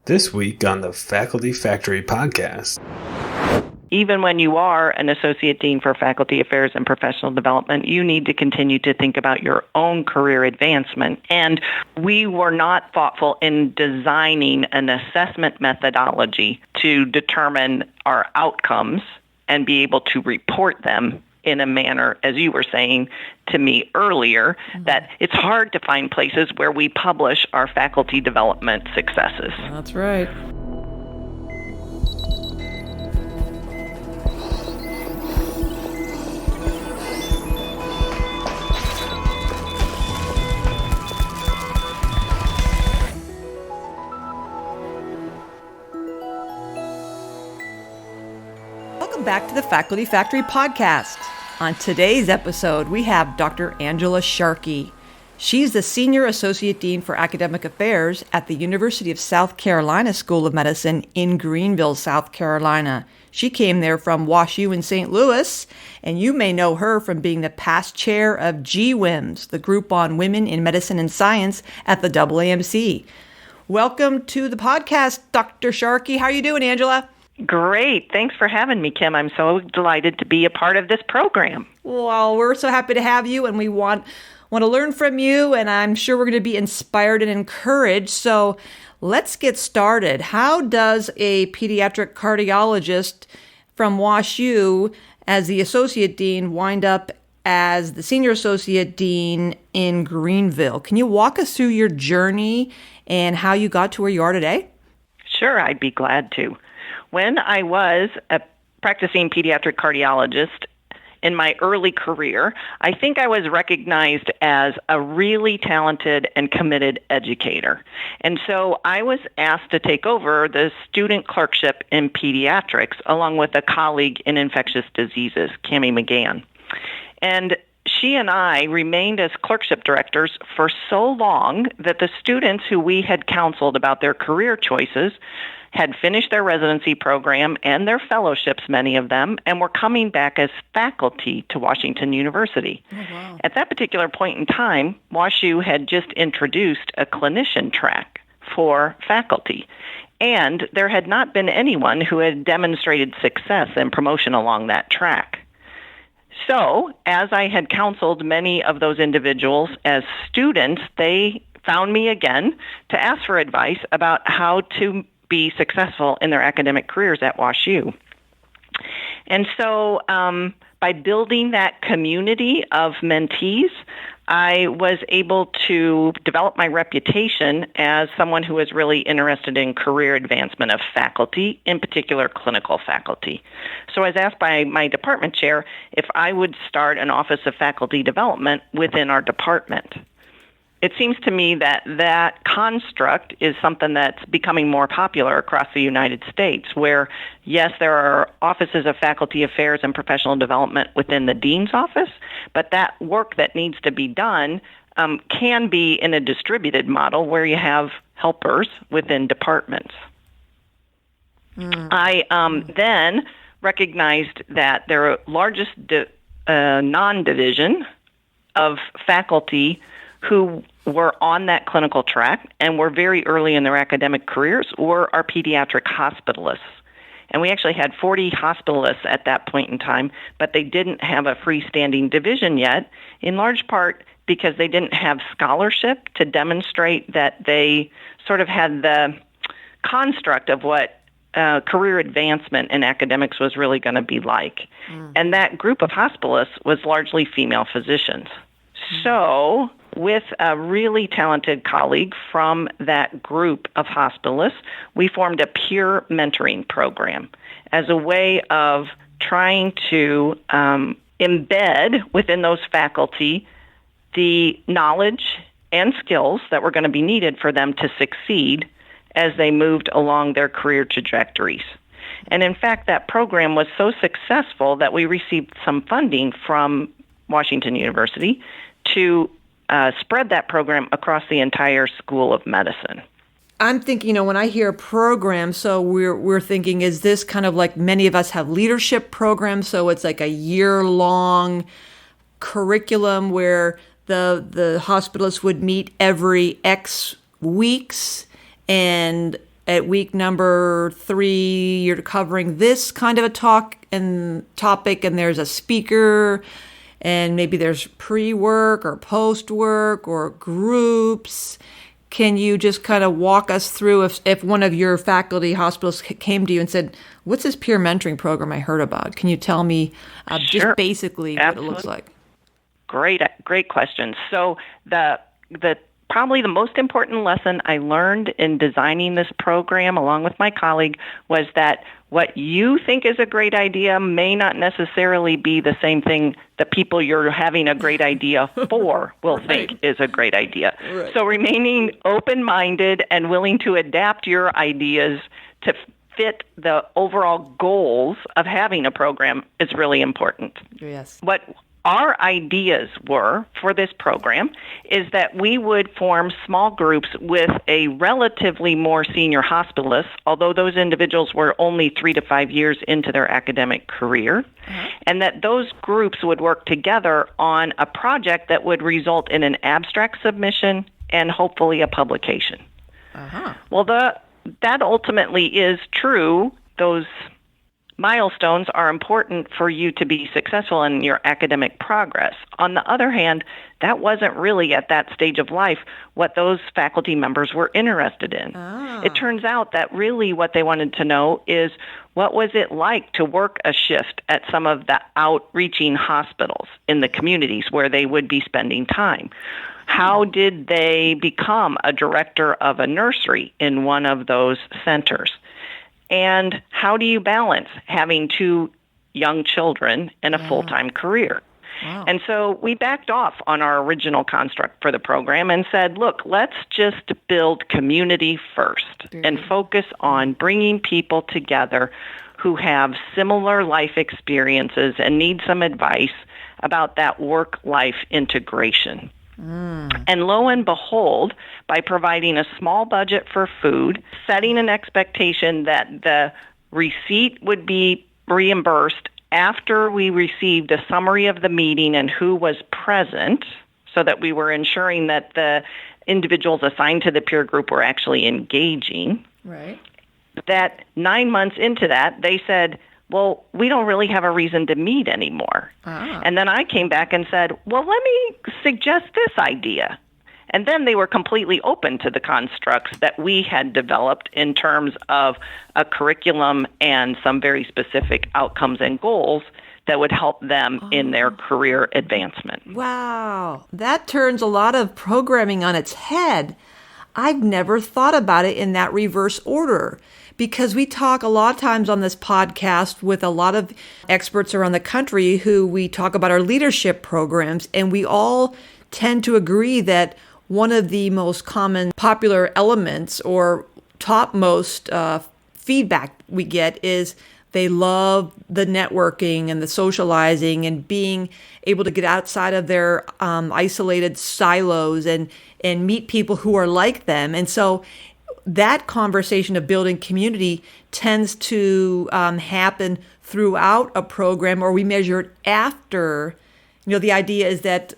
This week on the Faculty Factory podcast. Even when you are an Associate Dean for Faculty Affairs and Professional Development, you need to continue to think about your own career advancement. And we were not thoughtful in designing an assessment methodology to determine our outcomes and be able to report them in a manner, as you were saying to me earlier, that it's hard to find places where we publish our faculty development successes. That's right. Welcome back to the Faculty Factory podcast. On today's episode, we have Dr. Angela Sharkey. She's the Senior Associate Dean for Academic Affairs at the University of South Carolina School of Medicine in Greenville, South Carolina. She came there from WashU in St. Louis, and you may know her from being the past chair of GWIMS, the Group on Women in Medicine and Science at the AAMC. Welcome to the podcast, Dr. Sharkey. How are you doing, Angela? Great. Thanks for having me, Kim. I'm so delighted to be a part of this program. Well, we're so happy to have you, and we want to learn from you, and I'm sure we're going to be inspired and encouraged. So let's get started. How does a pediatric cardiologist from WashU as the Associate Dean wind up as the Senior Associate Dean in Greenville? Can you walk us through your journey and how you got to where you are today? Sure, I'd be glad to. When I was a practicing pediatric cardiologist in my early career, I think I was recognized as a really talented and committed educator. And so I was asked to take over the student clerkship in pediatrics along with a colleague in infectious diseases, Cammie McGann. And she and I remained as clerkship directors for so long that the students who we had counseled about their career choices had finished their residency program and their fellowships, many of them, and were coming back as faculty to Washington University. Oh, wow. At that particular point in time, WashU had just introduced a clinician track for faculty, and there had not been anyone who had demonstrated success and promotion along that track. So, as I had counseled many of those individuals as students, they found me again to ask for advice about how to be successful in their academic careers at WashU. And so by building that community of mentees, I was able to develop my reputation as someone who is really interested in career advancement of faculty, in particular clinical faculty. So I was asked by my department chair if I would start an Office of Faculty Development within our department. It seems to me that that construct is something that's becoming more popular across the United States, where, yes, there are offices of faculty affairs and professional development within the dean's office, but that work that needs to be done can be in a distributed model where you have helpers within departments. I then recognized that their largest non-division of faculty who were on that clinical track and were very early in their academic careers were our pediatric hospitalists. And we actually had 40 hospitalists at that point in time, but they didn't have a freestanding division yet, in large part because they didn't have scholarship to demonstrate that they sort of had the construct of what career advancement in academics was really going to be like. And that group of hospitalists was largely female physicians. So with a really talented colleague from that group of hospitalists, we formed a peer mentoring program as a way of trying to embed within those faculty the knowledge and skills that were going to be needed for them to succeed as they moved along their career trajectories. And in fact, that program was so successful that we received some funding from Washington University to spread that program across the entire School of Medicine. I'm thinking, when I hear program, so we're thinking, is this kind of like many of us have leadership programs? So it's like a year-long curriculum where the hospitalists would meet every X weeks and at week number 3, you're covering this kind of a topic, and there's a speaker, and maybe there's pre-work or post-work or groups. Can you just kind of walk us through if one of your faculty hospitals came to you and said, what's this peer mentoring program I heard about? Can you tell me just basically what it looks like? Great question. So the probably the most important lesson I learned in designing this program along with my colleague was that what you think is a great idea may not necessarily be the same thing the people you're having a great idea for will think is a great idea. Right. So remaining open-minded and willing to adapt your ideas to fit the overall goals of having a program is really important. Yes. What our ideas were for this program is that we would form small groups with a relatively more senior hospitalist, although those individuals were only 3 to 5 years into their academic career, and that those groups would work together on a project that would result in an abstract submission and hopefully a publication. Well, that ultimately is true. Those milestones are important for you to be successful in your academic progress. On the other hand, that wasn't really at that stage of life what those faculty members were interested in. It turns out that really what they wanted to know is what was it like to work a shift at some of the outreaching hospitals in the communities where they would be spending time. How did they become a director of a nursery in one of those centers? And how do you balance having 2 young children and a full-time career? Wow. And so we backed off on our original construct for the program and said, look, let's just build community first and focus on bringing people together who have similar life experiences and need some advice about that work-life integration. And lo and behold, by providing a small budget for food, setting an expectation that the receipt would be reimbursed after we received a summary of the meeting and who was present, so that we were ensuring that the individuals assigned to the peer group were actually engaging. Right. That 9 months into that, they said, well, we don't really have a reason to meet anymore. And then I came back and said, well, let me suggest this idea. And then they were completely open to the constructs that we had developed in terms of a curriculum and some very specific outcomes and goals that would help them in their career advancement. Wow. That turns a lot of programming on its head. I've never thought about it in that reverse order, because we talk a lot of times on this podcast with a lot of experts around the country who we talk about our leadership programs, and we all tend to agree that one of the most common popular elements or topmost feedback we get is they love the networking and the socializing and being able to get outside of their isolated silos and meet people who are like them. And so that conversation of building community tends to happen throughout a program, or we measure it after. The idea is that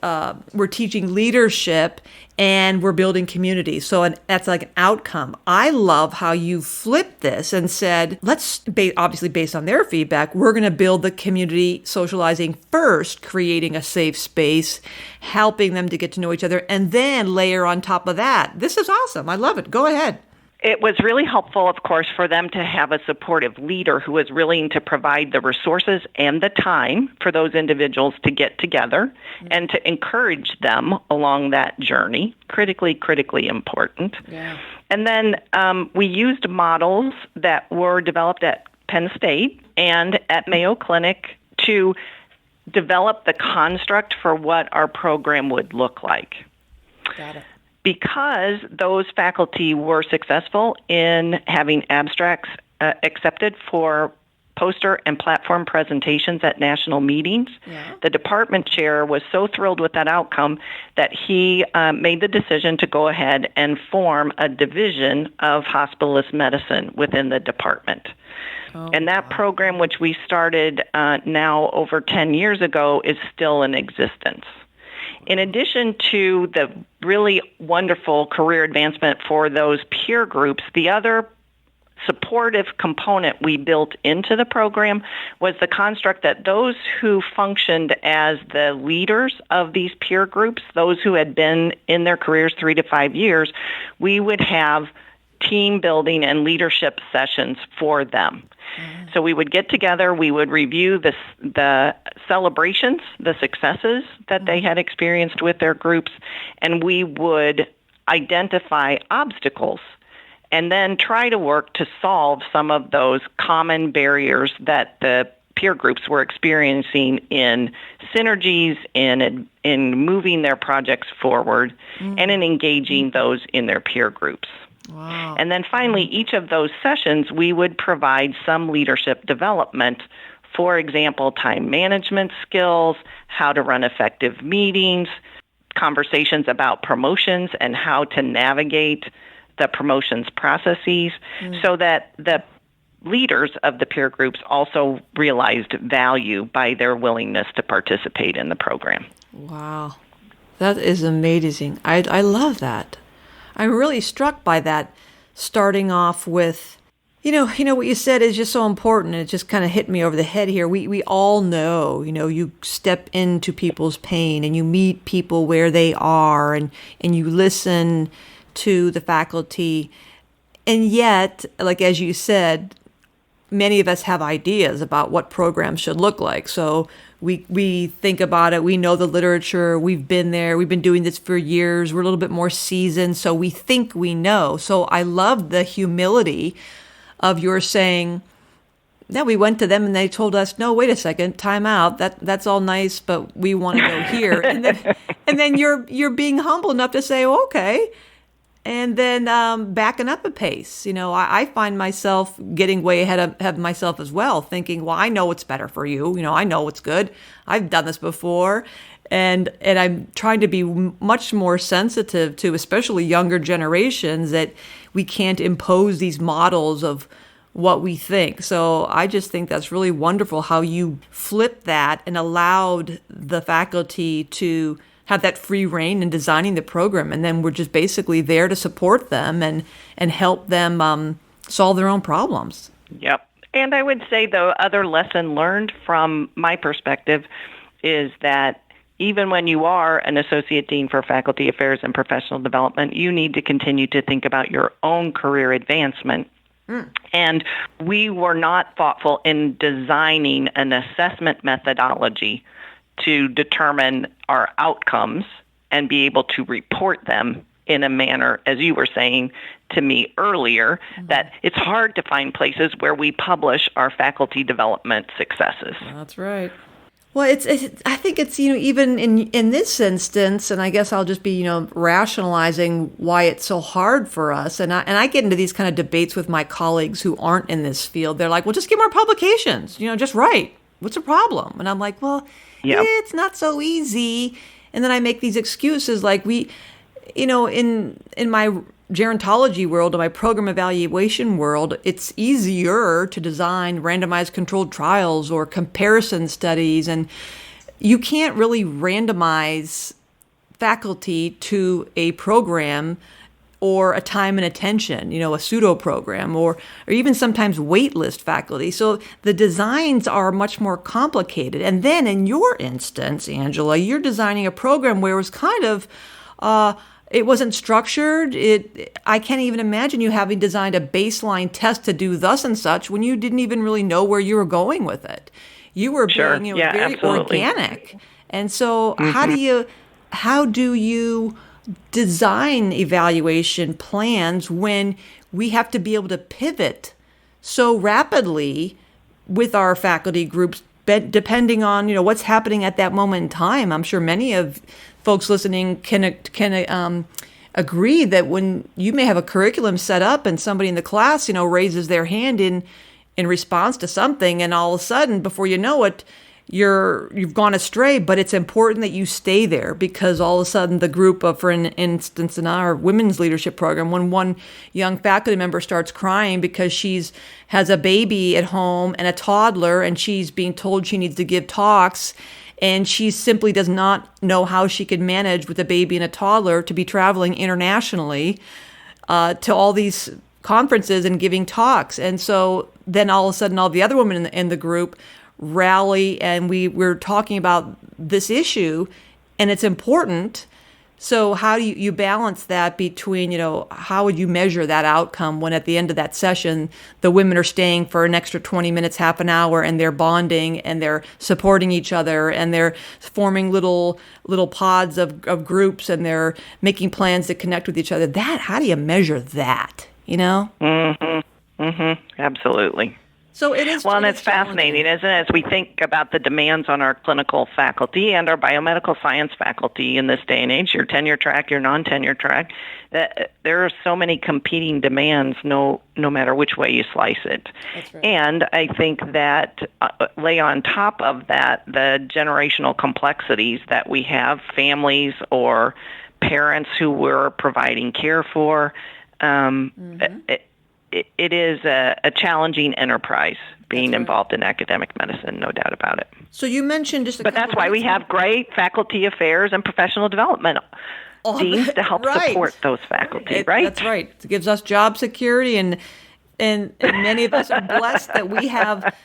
we're teaching leadership and we're building community. So that's like an outcome. I love how you flipped this and said, let's, obviously based on their feedback, we're going to build the community socializing first, creating a safe space, helping them to get to know each other, and then layer on top of that. This is awesome. I love it. Go ahead. It was really helpful, of course, for them to have a supportive leader who was willing to provide the resources and the time for those individuals to get together and to encourage them along that journey. Critically important. Yeah. And then we used models that were developed at Penn State and at Mayo Clinic to develop the construct for what our program would look like. Got it. Because those faculty were successful in having abstracts accepted for poster and platform presentations at national meetings, the department chair was so thrilled with that outcome that he made the decision to go ahead and form a division of hospitalist medicine within the department. And that program, which we started now over 10 years ago, is still in existence. In addition to the really wonderful career advancement for those peer groups, the other supportive component we built into the program was the construct that those who functioned as the leaders of these peer groups, those who had been in their careers 3 to 5 years, we would have team building and leadership sessions for them. So we would get together, we would review the celebrations, the successes that they had experienced with their groups, and we would identify obstacles and then try to work to solve some of those common barriers that the peer groups were experiencing in synergies, in moving their projects forward, and in engaging those in their peer groups. Wow. And then finally, each of those sessions, we would provide some leadership development. For example, time management skills, how to run effective meetings, conversations about promotions and how to navigate the promotions processes, so that the leaders of the peer groups also realized value by their willingness to participate in the program. Wow. That is amazing. I love that. I'm really struck by that, starting off with, you know what you said is just so important. It just kind of hit me over the head here. We all know, you step into people's pain and you meet people where they are and you listen to the faculty. And yet, like as you said, many of us have ideas about what programs should look like. So we think about it. We know the literature. We've been there. We've been doing this for years. We're a little bit more seasoned. So we think we know. So I love the humility of your saying, no, we went to them and they told us, no, wait a second, time out. That's all nice, but we want to go here. And then you're being humble enough to say, well, okay. And then backing up a pace. I find myself getting way ahead of myself as well, thinking, well, I know what's better for you. I know what's good. I've done this before. And I'm trying to be much more sensitive to especially younger generations that we can't impose these models of what we think. So I just think that's really wonderful how you flipped that and allowed the faculty to have that free reign in designing the program. And then we're just basically there to support them and help them solve their own problems. Yep. And I would say the other lesson learned from my perspective is that even when you are an Associate Dean for Faculty Affairs and Professional Development, you need to continue to think about your own career advancement. And we were not thoughtful in designing an assessment methodology to determine our outcomes and be able to report them in a manner, as you were saying to me earlier, that it's hard to find places where we publish our faculty development successes. That's right. Well, I think it's, even in this instance, and I guess I'll just be, rationalizing why it's so hard for us. And I get into these kind of debates with my colleagues who aren't in this field. They're like, well, just get more publications, just write. What's the problem? And I'm like, well, it's not so easy. And then I make these excuses like in my gerontology world, in my program evaluation world, it's easier to design randomized controlled trials or comparison studies. And you can't really randomize faculty to a program or a time and attention, a pseudo program, or even sometimes waitlist faculty. So the designs are much more complicated. And then in your instance, Angela, you're designing a program where it was kind of, it wasn't structured. I can't even imagine you having designed a baseline test to do thus and such when you didn't even really know where you were going with it. You were being very absolutely organic. And so how do you design evaluation plans when we have to be able to pivot so rapidly with our faculty groups, depending on what's happening at that moment in time? I'm sure many of folks listening can agree that when you may have a curriculum set up and somebody in the class raises their hand in response to something, and all of a sudden, before you know it, you've gone astray. But it's important that you stay there, because all of a sudden the group of, for instance, in our women's leadership program, when one young faculty member starts crying because has a baby at home and a toddler, and she's being told she needs to give talks, and she simply does not know how she could manage with a baby and a toddler to be traveling internationally to all these conferences and giving talks. And so then all of a sudden, all the other women in the group rally, and we're talking about this issue, and it's important. So how do you balance that between, how would you measure that outcome when at the end of that session, the women are staying for an extra 20 minutes, half an hour, and they're bonding and they're supporting each other and they're forming little pods of groups and they're making plans to connect with each other. How do you measure that, Absolutely. So it is. Well, and it's fascinating, isn't it, as we think about the demands on our clinical faculty and our biomedical science faculty in this day and age, your tenure track, your non-tenure track, there are so many competing demands no matter which way you slice it. That's right. And I think that lay on top of that the generational complexities that we have, families or parents who we're providing care for. It is a challenging enterprise being involved in academic medicine, no doubt about it. So you mentioned just but that's why we have great faculty affairs and professional development deans to help support those faculty, right? That's right. It gives us job security, and many of us are blessed that we have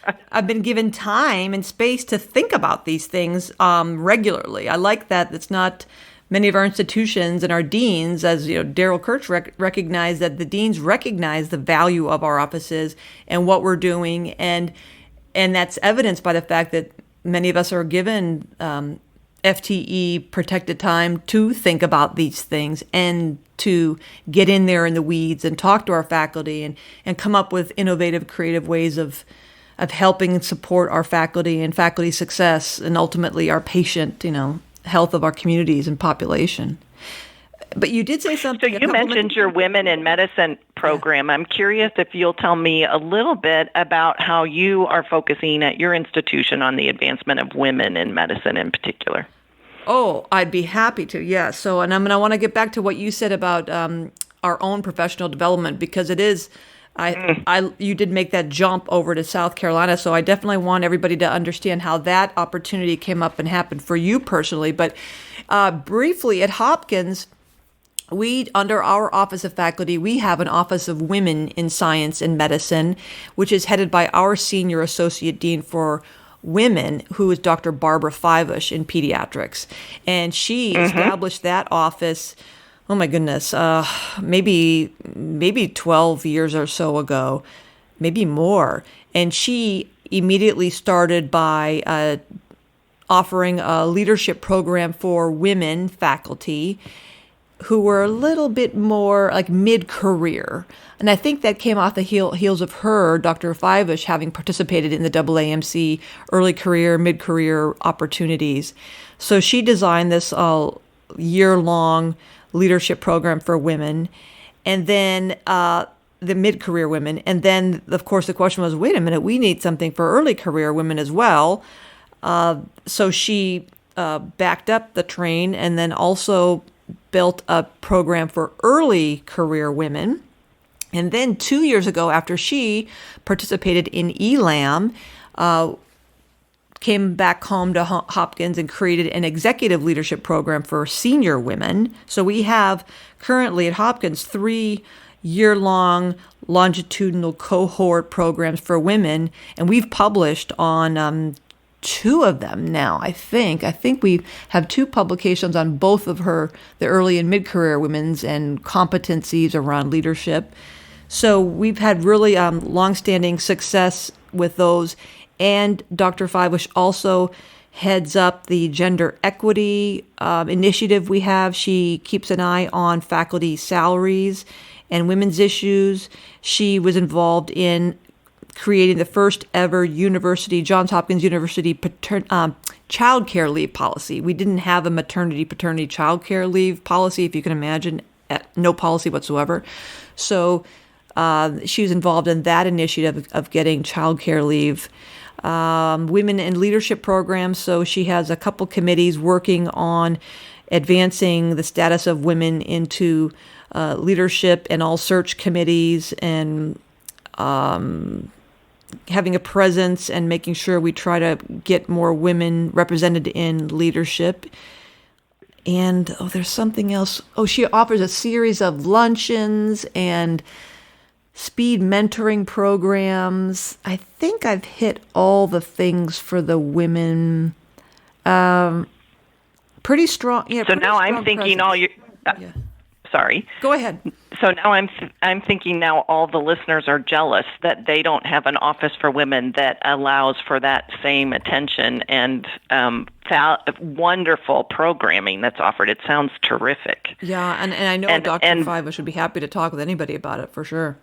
been given time and space to think about these things regularly. I like that. It's not many of our institutions and our deans, as Daryl Kirch recognize that the deans recognize the value of our offices and what we're doing, and that's evidenced by the fact that many of us are given FTE protected time to think about these things and to get in there in the weeds and talk to our faculty and come up with innovative, creative ways of helping and support our faculty and faculty success and ultimately our patient, health of our communities and population. But you did say something. So you mentioned your Women in Medicine program. Yeah. I'm curious if you'll tell me a little bit about how you are focusing at your institution on the advancement of women in medicine in particular. Oh, I'd be happy to. Yeah. So, and I want to get back to what you said about our own professional development, because it is. You did make that jump over to South Carolina, so I definitely want everybody to understand how that opportunity came up and happened for you personally. But briefly, at Hopkins, under our Office of Faculty, we have an Office of Women in Science and Medicine, which is headed by our Senior Associate Dean for Women, who is Dr. Barbara Fivush in pediatrics. And she established that office, oh my goodness, maybe 12 years or so ago, maybe more. And she immediately started by offering a leadership program for women faculty who were a little bit more like mid-career. And I think that came off the heels of her, Dr. Fivush, having participated in the AAMC early career, mid-career opportunities. So she designed this year-long leadership program for women, and then the mid-career women. And then, of course, the question was, wait a minute, we need something for early career women as well. So she backed up the train and then also built a program for early career women. And then 2 years ago, after she participated in ELAM, came back home to Hopkins and created an executive leadership program for senior women. So we have currently at Hopkins 3 year-long longitudinal cohort programs for women, and we've published on 2 of them now, I think. I think we have 2 publications on both of the early and mid-career women's and competencies around leadership. So we've had really longstanding success with those. And Dr. Fivush also heads up the gender equity initiative we have. She keeps an eye on faculty salaries and women's issues. She was involved in creating the first ever Johns Hopkins University child care leave policy. We didn't have a maternity, paternity, child care leave policy, if you can imagine, no policy whatsoever. So she was involved in that initiative of getting child care leave. Women in leadership programs. So she has a couple committees working on advancing the status of women into leadership and all search committees and having a presence and making sure we try to get more women represented in leadership. And, there's something else. She offers a series of luncheons and speed mentoring programs. I think I've hit all the things for the women. Pretty strong. Yeah. So now I'm thinking all your. Yeah. Sorry. Go ahead. So now I'm thinking now all the listeners are jealous that they don't have an office for women that allows for that same attention and wonderful programming that's offered. It sounds terrific. Yeah, and I know Dr. Fiva should be happy to talk with anybody about it for sure.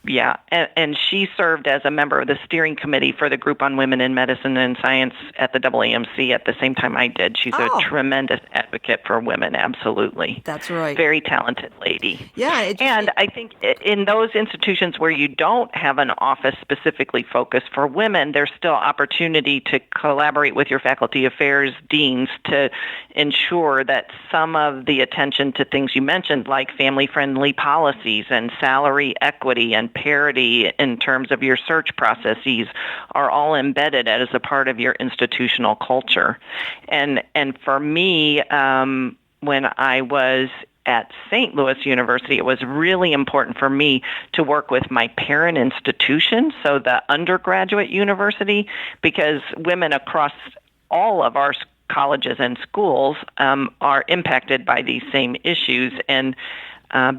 Yeah, and she served as a member of the steering committee for the Group on Women in Medicine and Science at the AAMC at the same time I did. She's a tremendous advocate for women, absolutely. That's right. Very talented lady. Yeah. I think in those institutions where you don't have an office specifically focused for women, there's still opportunity to collaborate with your faculty affairs deans to ensure that some of the attention to things you mentioned, like family-friendly policies and salary equity and parity in terms of your search processes, are all embedded as a part of your institutional culture. And for me, when I was at St. Louis University, it was really important for me to work with my parent institution, so the undergraduate university, because women across all of our colleges and schools are impacted by these same issues, and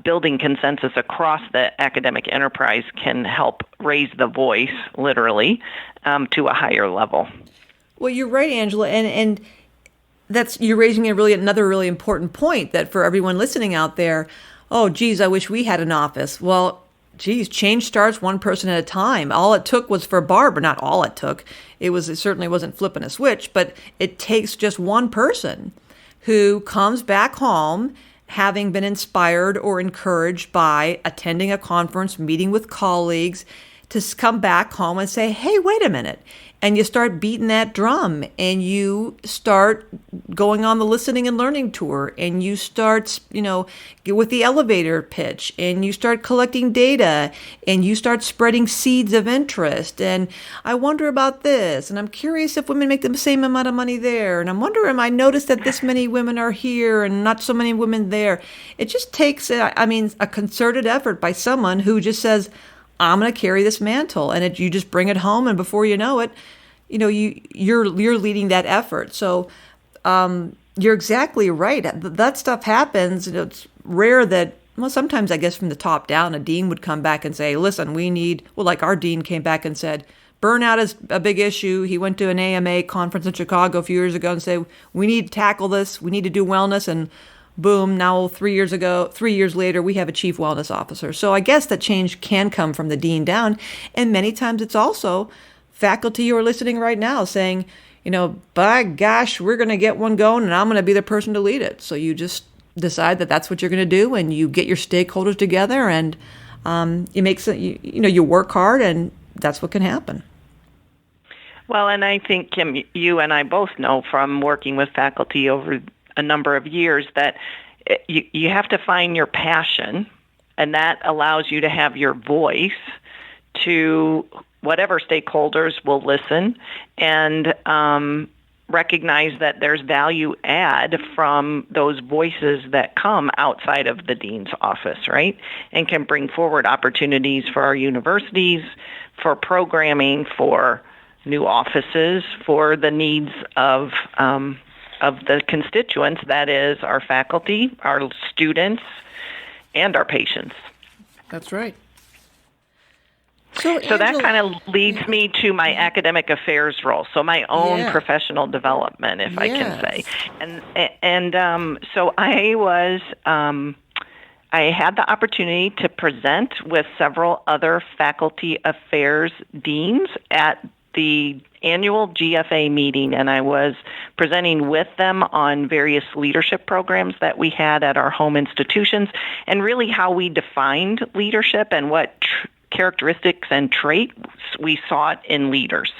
building consensus across the academic enterprise can help raise the voice, literally, to a higher level. Well, you're right, Angela, and you're raising another really important point, that for everyone listening out there, oh, geez, I wish we had an office. Well, geez, change starts one person at a time. All it took was for Barbara, not all it took. It certainly wasn't flipping a switch, but it takes just one person who comes back home having been inspired or encouraged by attending a conference, meeting with colleagues, to come back home and say, hey, wait a minute. And you start beating that drum, and you start going on the listening and learning tour, and you start, get with the elevator pitch, and you start collecting data, and you start spreading seeds of interest. And I wonder about this, and I'm curious if women make the same amount of money there. And I'm wondering, I noticed that this many women are here and not so many women there. It just takes, a concerted effort by someone who just says, I'm going to carry this mantle, and you just bring it home, and before you know it, you're leading that effort. So you're exactly right. That stuff happens. It's rare that, well, sometimes I guess from the top down, a dean would come back and say, listen, like our dean came back and said, burnout is a big issue. He went to an AMA conference in Chicago a few years ago and said, we need to tackle this. We need to do wellness. And boom, now 3 years later, we have a chief wellness officer. So I guess that change can come from the dean down. And many times it's also faculty who are listening right now saying, by gosh, we're going to get one going, and I'm going to be the person to lead it. So you just decide that that's what you're going to do, and you get your stakeholders together, and you work hard, and that's what can happen. Well, and I think, Kim, you and I both know from working with faculty over a number of years that you have to find your passion, and that allows you to have your voice to whatever stakeholders will listen and recognize that there's value add from those voices that come outside of the dean's office, right? And can bring forward opportunities for our universities, for programming, for new offices, for the needs of the constituents, that is our faculty, our students, and our patients. That's right. So Angela, that kind of leads me to my academic affairs role, so my own professional development, if I can say. And so I had the opportunity to present with several other faculty affairs deans at the annual GFA meeting, and I was presenting with them on various leadership programs that we had at our home institutions, and really how we defined leadership and what characteristics and traits we sought in leaders.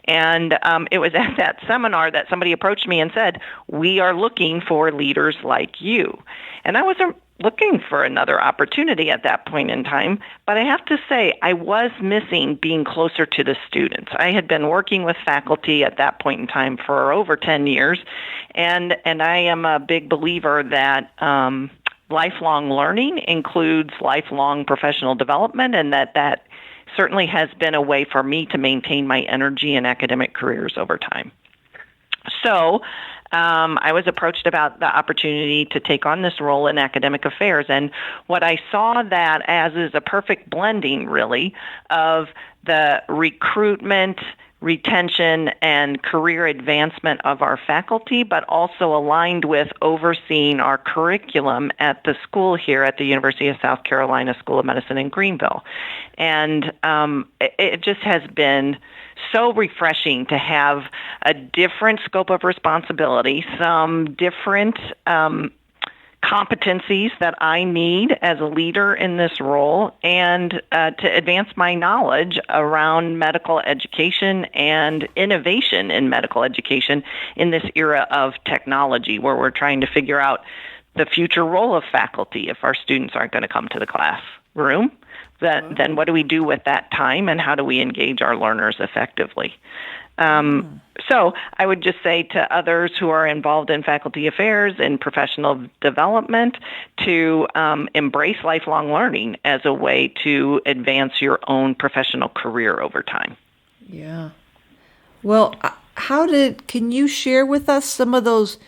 And it was at that seminar that somebody approached me and said, we are looking for leaders like you. And I wasn't looking for another opportunity at that point in time, but I have to say I was missing being closer to the students. I had been working with faculty at that point in time for over 10 years, and I am a big believer that lifelong learning includes lifelong professional development, and that certainly has been a way for me to maintain my energy in academic careers over time. So I was approached about the opportunity to take on this role in academic affairs, and what I saw that as is a perfect blending, really, of the recruitment, retention, and career advancement of our faculty, but also aligned with overseeing our curriculum at the school here at the University of South Carolina School of Medicine in Greenville. And it just has been so refreshing to have a different scope of responsibility, some different competencies that I need as a leader in this role, and to advance my knowledge around medical education and innovation in medical education in this era of technology, where we're trying to figure out the future role of faculty if our students aren't going to come to the classroom. Then what do we do with that time, and how do we engage our learners effectively? So I would just say to others who are involved in faculty affairs and professional development to embrace lifelong learning as a way to advance your own professional career over time. Yeah. Well, can you share with us some of those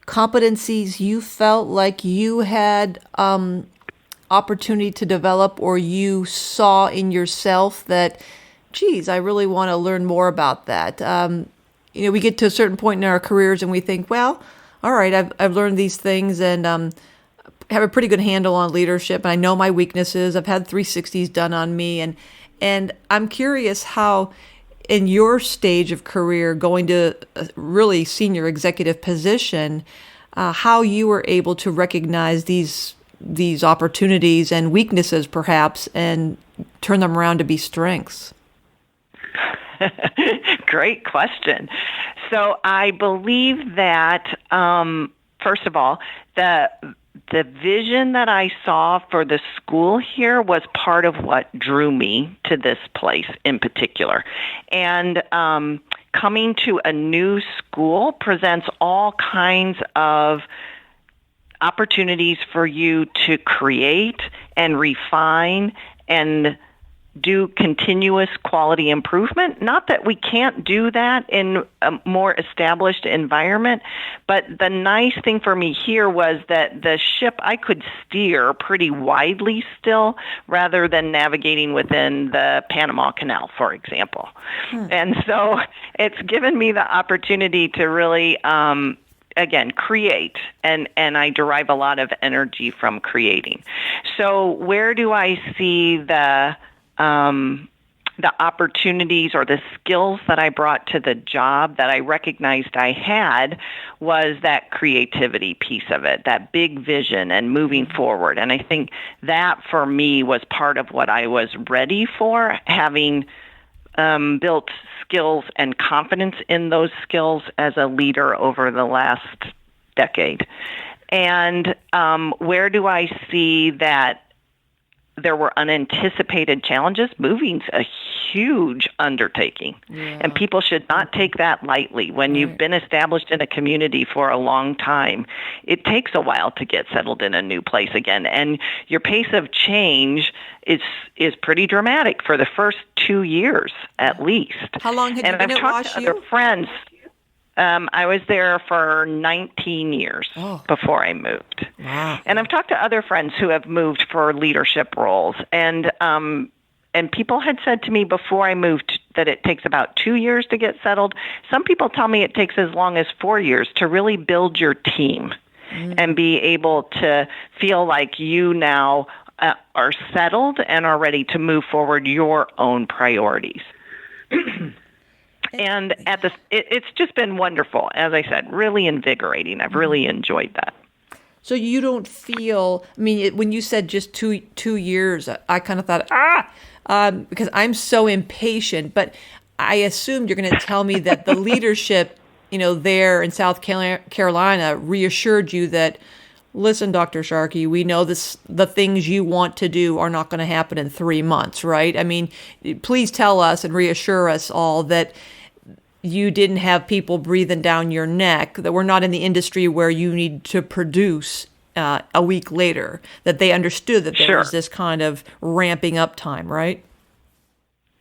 competencies you felt like you had opportunity to develop, or you saw in yourself that, geez, I really want to learn more about that? We get to a certain point in our careers and we think, well, all right, I've learned these things and have a pretty good handle on leadership, and I know my weaknesses. I've had 360s done on me, and I'm curious how, in your stage of career, going to a really senior executive position, how you were able to recognize these opportunities and weaknesses, perhaps, and turn them around to be strengths. Great question. So I believe that, first of all, the vision that I saw for the school here was part of what drew me to this place in particular. And coming to a new school presents all kinds of opportunities for you to create and refine and do continuous quality improvement. Not that we can't do that in a more established environment, but the nice thing for me here was that the ship I could steer pretty widely still, rather than navigating within the Panama Canal, for example. And so it's given me the opportunity to really again, create, and I derive a lot of energy from creating. So where do I see the opportunities or the skills that I brought to the job that I recognized I had was that creativity piece of it, that big vision and moving forward. And I think that for me was part of what I was ready for, having built skills and confidence in those skills as a leader over the last decade. And where do I see that there were unanticipated challenges? Moving's a huge undertaking, and people should not take that lightly. When you've been established in a community for a long time, it takes a while to get settled in a new place again, and your pace of change is pretty dramatic for the first 2 years at least. How long had you been at WashU? And I've talked to other friends. I was there for 19 years before I moved. Wow. And I've talked to other friends who have moved for leadership roles. And people had said to me before I moved that it takes about 2 years to get settled. Some people tell me it takes as long as 4 years to really build your team and be able to feel like you now are settled and are ready to move forward your own priorities. And it's just been wonderful. As I said, really invigorating. I've really enjoyed that. So you don't feel, when you said just 2 years, I kind of thought, because I'm so impatient, but I assumed you're going to tell me that the leadership, there in South Carolina reassured you that, listen, Dr. Sharkey, we know the things you want to do are not going to happen in 3 months, right? Please tell us and reassure us all that you didn't have people breathing down your neck, that we're not in the industry where you need to produce a week later, that they understood that there Sure. was this kind of ramping up time, right?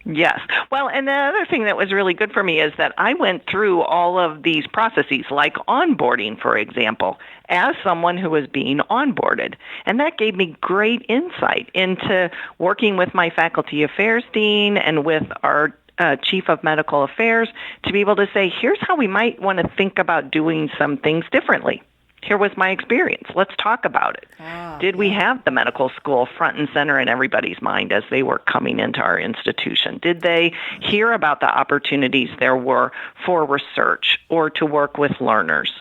Yes. Well, and the other thing that was really good for me is that I went through all of these processes, like onboarding, for example, as someone who was being onboarded. And that gave me great insight into working with my faculty affairs dean and with our chief of medical affairs to be able to say, here's how we might want to think about doing some things differently. Here was my experience. Let's talk about it. Did we have the medical school front and center in everybody's mind as they were coming into our institution? Did they hear about the opportunities there were for research or to work with learners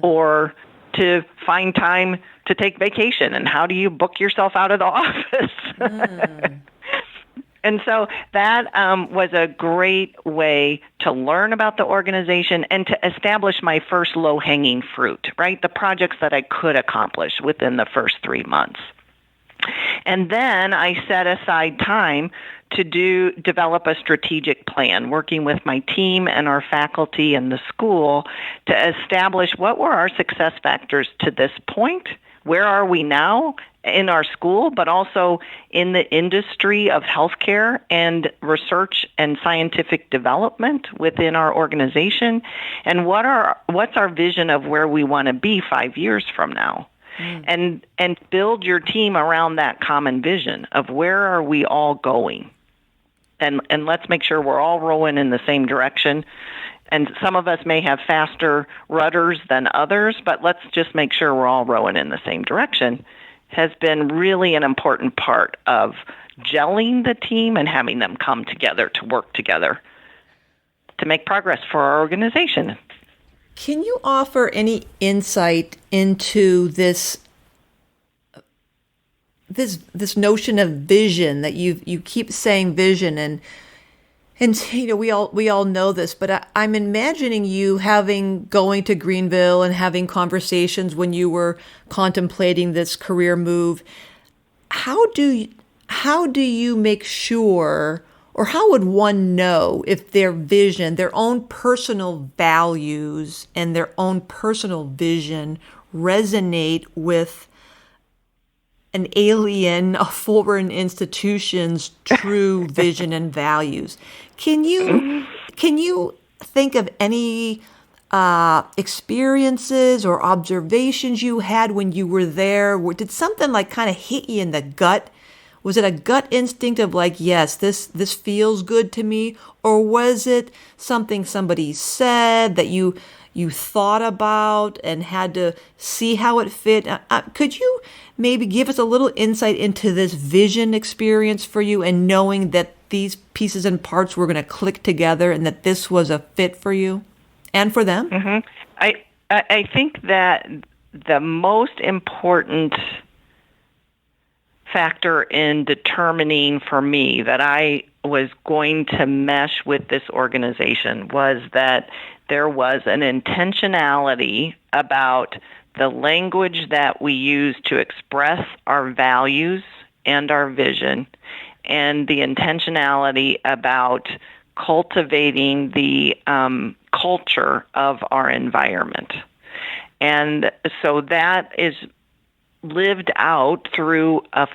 or to find time to take vacation? And how do you book yourself out of the office? And so that was a great way to learn about the organization and to establish my first low-hanging fruit, right? The projects that I could accomplish within the first 3 months. And then I set aside time to develop a strategic plan, working with my team and our faculty and the school to establish what were our success factors to this point. Where are we now in our school, but also in the industry of healthcare and research and scientific development within our organization? And what's our vision of where we want to be 5 years from now? And build your team around that common vision of where are we all going? And let's make sure we're all rowing in the same direction. And some of us may have faster rudders than others, but let's just make sure we're all rowing in the same direction, has been really an important part of gelling the team and having them come together to work together to make progress for our organization. Can you offer any insight into this notion of vision that you keep saying vision and you know, we all know this, but I'm imagining you going to Greenville and having conversations when you were contemplating this career move. How do you make sure, or how would one know if their vision, their own personal values and their own personal vision resonate with an alien, a foreign institution's true vision and values? Can you think of any experiences or observations you had when you were there? Did something like kind of hit you in the gut? Was it a gut instinct of like, yes, this feels good to me? Or was it something somebody said that you thought about and had to see how it fit? Could you maybe give us a little insight into this vision experience for you and knowing that these pieces and parts were going to click together and that this was a fit for you and for them? Mm-hmm. I think that the most important factor in determining for me that I was going to mesh with this organization was that there was an intentionality about the language that we use to express our values and our vision, and the intentionality about cultivating the culture of our environment. And so that is lived out through a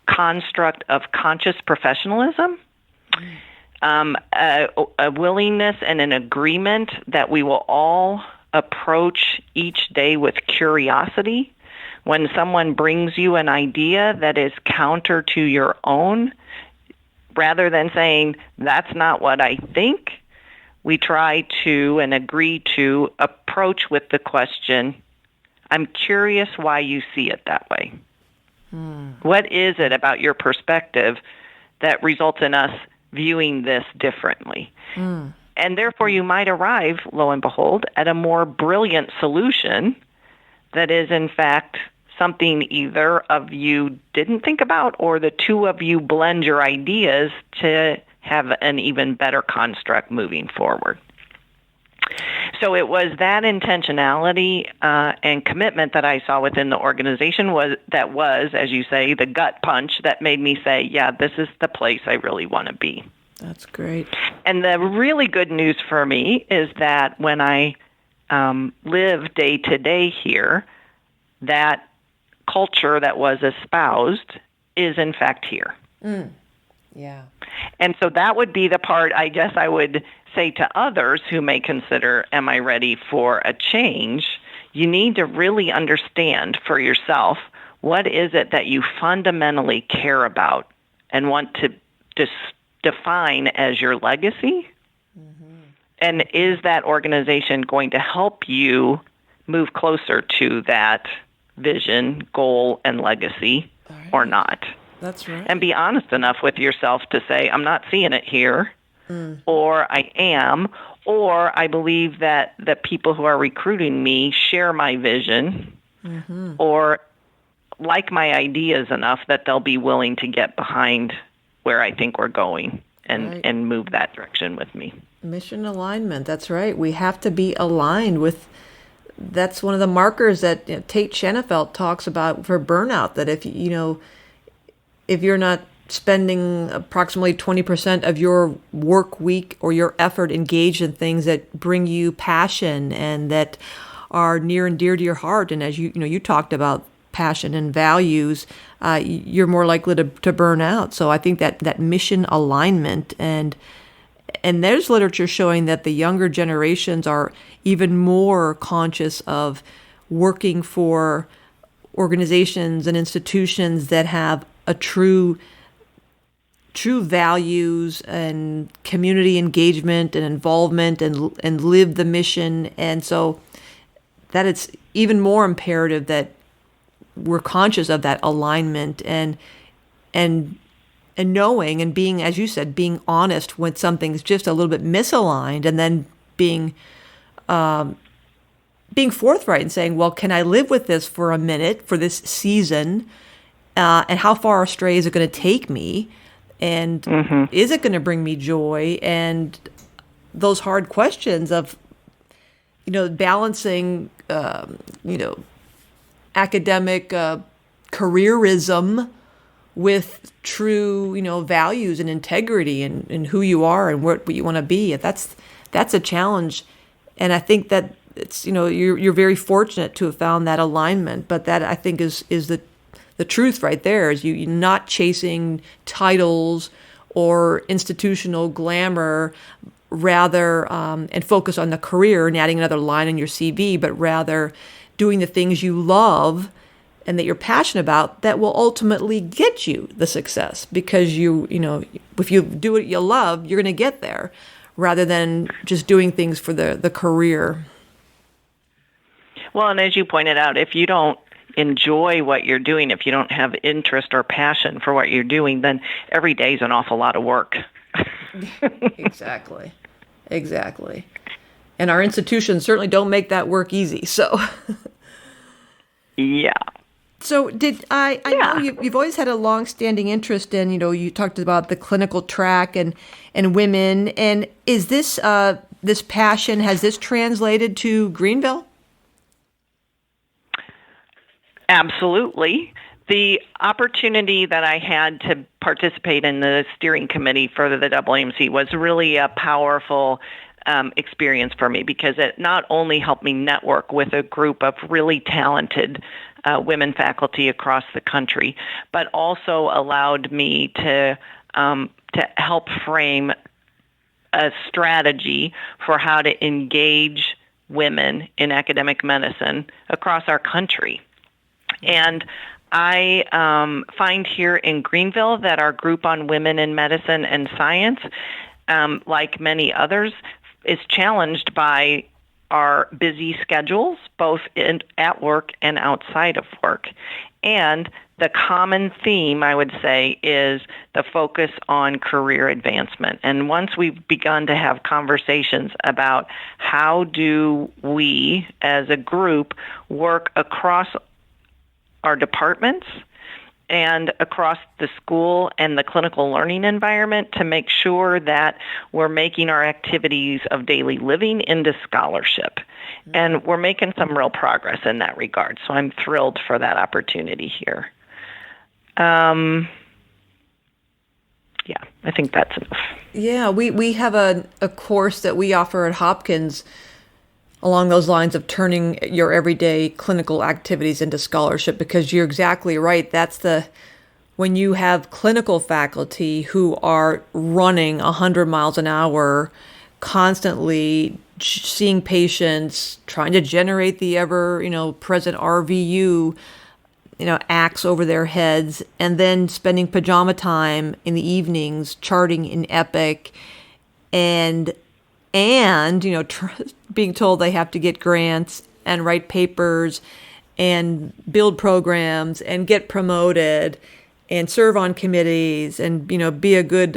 construct of conscious professionalism, a willingness and an agreement that we will all approach each day with curiosity. When someone brings you an idea that is counter to your own, rather than saying, that's not what I think, we try to and agree to approach with the question, I'm curious why you see it that way. What is it about your perspective that results in us viewing this differently? And therefore you might arrive, lo and behold, at a more brilliant solution that is in fact something either of you didn't think about or the two of you blend your ideas to have an even better construct moving forward. So it was that intentionality and commitment that I saw within the organization was, as you say, the gut punch that made me say, yeah, this is the place I really want to be. That's great. And the really good news for me is that when I live day to day here, that culture that was espoused is in fact here. Yeah. And so that would be the part I guess I would say to others who may consider, am I ready for a change? You need to really understand for yourself, what is it that you fundamentally care about and want to define as your legacy? And is that organization going to help you move closer to that vision, goal, and legacy or not? That's right. And be honest enough with yourself to say, I'm not seeing it here, or I am, or I believe that the people who are recruiting me share my vision, or like my ideas enough that they'll be willing to get behind where I think we're going and move that direction with me. Mission alignment. That's right. We have to be aligned with. That's one of the markers that Tate Shanafelt talks about for burnout. That if you're not spending approximately 20% of your work week or your effort engaged in things that bring you passion and that are near and dear to your heart, and as you talked about passion and values, you're more likely to burn out. So I think that mission alignment and there's literature showing that the younger generations are even more conscious of working for organizations and institutions that have a true values and community engagement and involvement and live the mission. And so that it's even more imperative that we're conscious of that alignment and knowing and being, as you said, being honest when something's just a little bit misaligned, and then being forthright and saying, well, can I live with this for a minute, for this season, and how far astray is it going to take me, and is it going to bring me joy, and those hard questions of, balancing, academic careerism with true, values and integrity and who you are and what you want to be. That's a challenge. And I think that it's, you're very fortunate to have found that alignment, but that I think is the truth right there, is you're not chasing titles or institutional glamour, rather, and focus on the career and adding another line in your CV, but rather doing the things you love and that you're passionate about that will ultimately get you the success, because if you do what you love, you're going to get there, rather than just doing things for the career. Well, and as you pointed out, if you don't enjoy what you're doing, if you don't have interest or passion for what you're doing, then every day is an awful lot of work. Exactly. And our institutions certainly don't make that work easy. So, yeah. So I know you've always had a long-standing interest in, you talked about the clinical track and women, and is this passion, has this translated to Greenville? Absolutely. The opportunity that I had to participate in the steering committee for the WMC was really a powerful experience for me, because it not only helped me network with a group of really talented women faculty across the country, but also allowed me to help frame a strategy for how to engage women in academic medicine across our country. And I find here in Greenville that our group on women in medicine and science, like many others, is challenged by our busy schedules, both at work and outside of work. And the common theme, I would say, is the focus on career advancement. And once we've begun to have conversations about how do we as a group work across our departments and across the school and the clinical learning environment to make sure that we're making our activities of daily living into scholarship. And we're making some real progress in that regard. So I'm thrilled for that opportunity here. I think that's enough. Yeah, we have a course that we offer at Hopkins along those lines of turning your everyday clinical activities into scholarship, because you're exactly right. When you have clinical faculty who are running 100 miles an hour, constantly seeing patients, trying to generate the ever-present RVU, acts over their heads, and then spending pajama time in the evenings charting in Epic, and being told they have to get grants and write papers and build programs and get promoted and serve on committees and be a good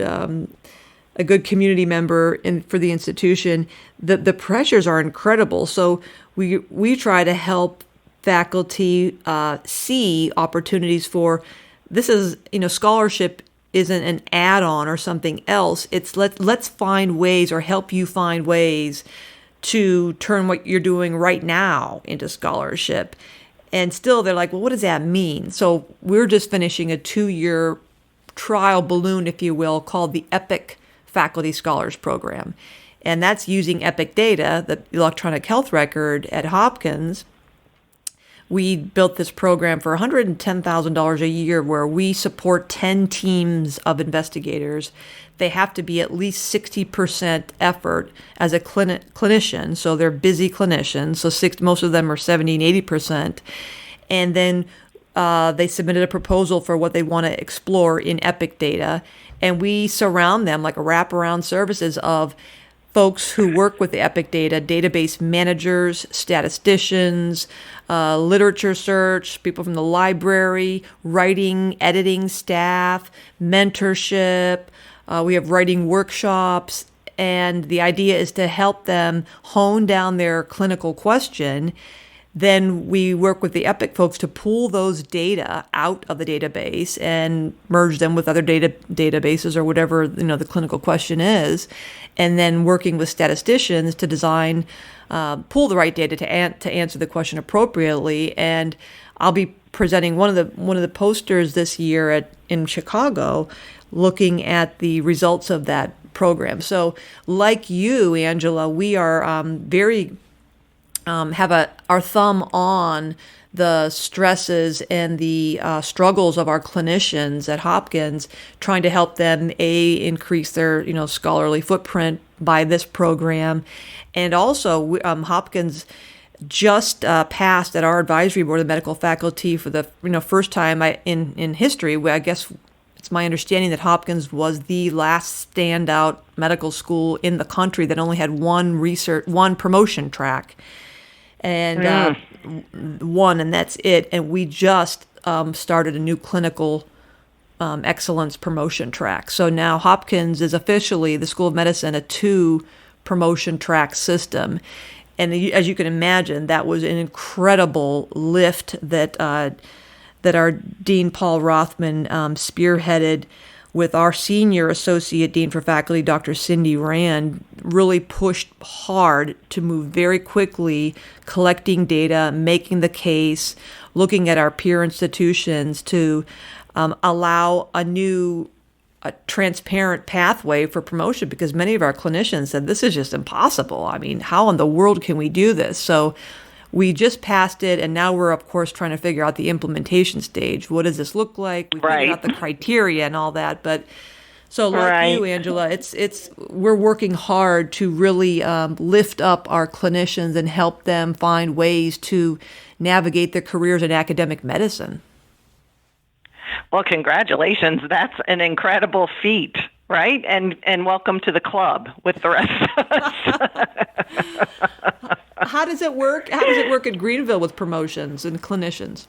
community member for the institution. The pressures are incredible. So we try to help faculty see opportunities for this. Is scholarship isn't an add-on or something else. It's let's find ways, or help you find ways, to turn what you're doing right now into scholarship. And still they're like, well, what does that mean? So we're just finishing a 2-year trial balloon, if you will, called the EPIC Faculty Scholars Program. And that's using EPIC data, the electronic health record at Hopkins. We built this program for $110,000 a year, where we support 10 teams of investigators. They have to be at least 60% effort as a clinician, so they're busy clinicians. So most of them are 70 and 80%. And then they submitted a proposal for what they want to explore in EPIC data, and we surround them like a wraparound services of folks who work with the EPIC data, database managers, statisticians, literature search, people from the library, writing, editing staff, mentorship. We have writing workshops, and the idea is to help them hone down their clinical question. Then we work with the EPIC folks to pull those data out of the database and merge them with other databases or whatever the clinical question is, and then working with statisticians to design, pull the right data to answer the question appropriately. And I'll be presenting one of the posters this year in Chicago, looking at the results of that program. So, like you, Angela, we are very have our thumb on the stresses and the struggles of our clinicians at Hopkins, trying to help them increase their scholarly footprint by this program. And also Hopkins just passed at our advisory board of medical faculty for the first time in history. I guess it's my understanding that Hopkins was the last standout medical school in the country that only had one promotion track. And and that's it. And we just started a new clinical excellence promotion track. So now Hopkins is officially, the School of Medicine, a 2 promotion track system. And as you can imagine, that was an incredible lift that our Dean Paul Rothman spearheaded, with our senior associate dean for faculty, Dr. Cindy Rand, really pushed hard to move very quickly, collecting data, making the case, looking at our peer institutions to allow a transparent pathway for promotion, because many of our clinicians said, this is just impossible. I mean, how in the world can we do this? So we just passed it, and now we're, of course, trying to figure out the implementation stage. What does this look like? We figured out the criteria and all that. But so like you, Angela, we're working hard to really lift up our clinicians and help them find ways to navigate their careers in academic medicine. Well, congratulations. That's an incredible feat, right? And welcome to the club with the rest of us. How does it work? How does it work at Greenville with promotions and clinicians?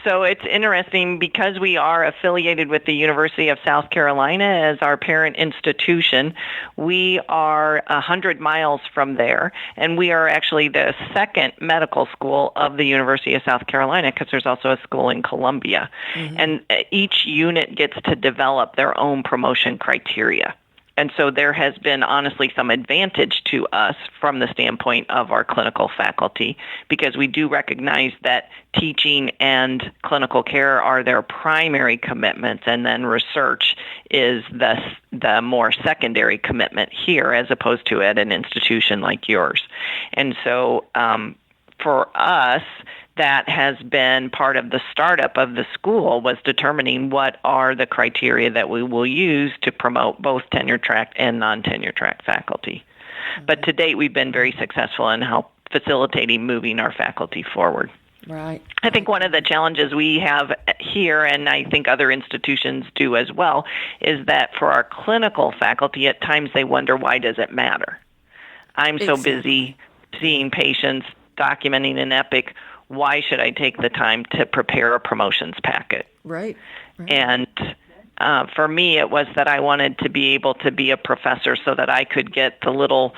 So it's interesting, because we are affiliated with the University of South Carolina as our parent institution. We are 100 miles from there, and we are actually the second medical school of the University of South Carolina, because there's also a school in Columbia. Mm-hmm. And each unit gets to develop their own promotion criteria And so there has been honestly some advantage to us from the standpoint of our clinical faculty, because we do recognize that teaching and clinical care are their primary commitments, and then research is the more secondary commitment here as opposed to at an institution like yours. And so for us, that has been part of the startup of the school, was determining what are the criteria that we will use to promote both tenure-track and non-tenure-track faculty. But to date, we've been very successful in facilitating moving our faculty forward. Right. I think one of the challenges we have here, and I think other institutions do as well, is that for our clinical faculty, at times they wonder, why does it matter? I'm so busy seeing patients, documenting an epic. Why should I take the time to prepare a promotions packet? Right. And for me, it was that I wanted to be able to be a professor so that I could get the little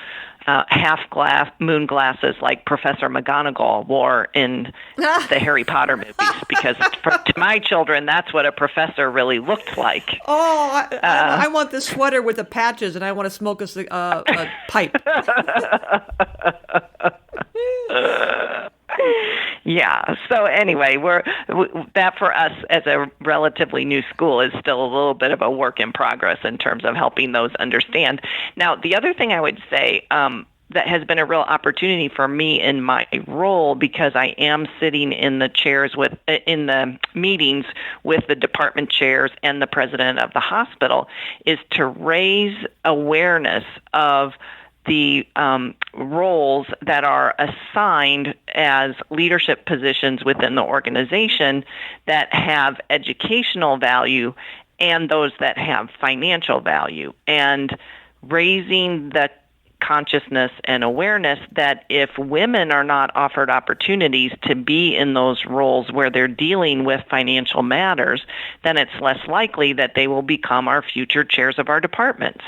moon glasses like Professor McGonagall wore in the Harry Potter movies, because to my children, that's what a professor really looked like. Oh, I want this sweater with the patches, and I want to smoke a pipe. Yeah. So anyway, that for us as a relatively new school is still a little bit of a work in progress in terms of helping those understand. Now, the other thing I would say that has been a real opportunity for me in my role, because I am sitting in the chairs in the meetings with the department chairs and the president of the hospital, is to raise awareness of the roles that are assigned as leadership positions within the organization that have educational value and those that have financial value, and raising the consciousness and awareness that if women are not offered opportunities to be in those roles where they're dealing with financial matters, then it's less likely that they will become our future chairs of our departments.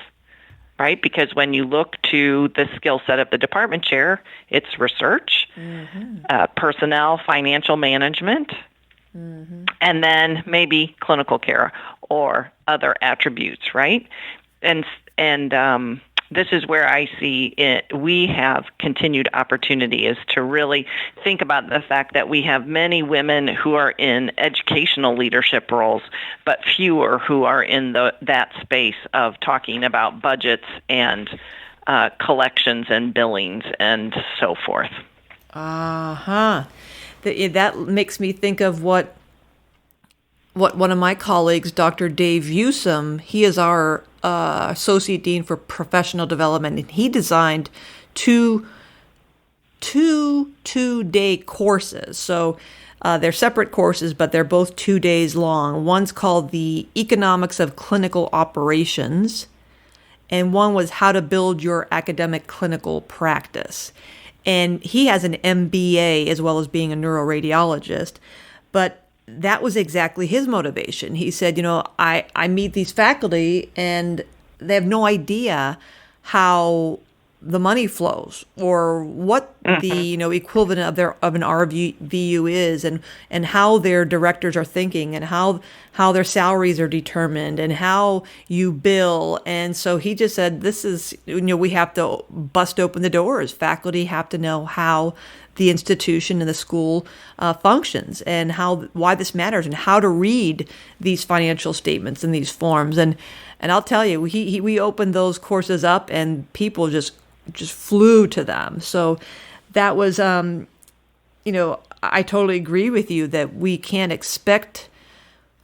Right? Because when you look to the skill set of the department chair, it's research, personnel, financial management, and then maybe clinical care or other attributes, right? And this is where I see we have continued opportunity, is to really think about the fact that we have many women who are in educational leadership roles, but fewer who are in that space of talking about budgets and collections and billings and so forth. That makes me think of what one of my colleagues, Dr. Dave Usum, he is our Associate Dean for Professional Development, and he designed two 2-day courses. So they're separate courses, but they're both 2 days long. One's called the Economics of Clinical Operations, and one was How to Build Your Academic Clinical Practice. And he has an MBA as well as being a neuroradiologist, but that was exactly his motivation. He said, I meet these faculty and they have no idea how the money flows or what the equivalent of an RVU is, and how their directors are thinking, and how their salaries are determined, and how you bill. And so he just said, this is, we have to bust open the doors. Faculty have to know how the institution and the school functions, and why this matters, and how to read these financial statements and these forms. And I'll tell you, we opened those courses up, and people just flew to them. So that was, I totally agree with you that we can't expect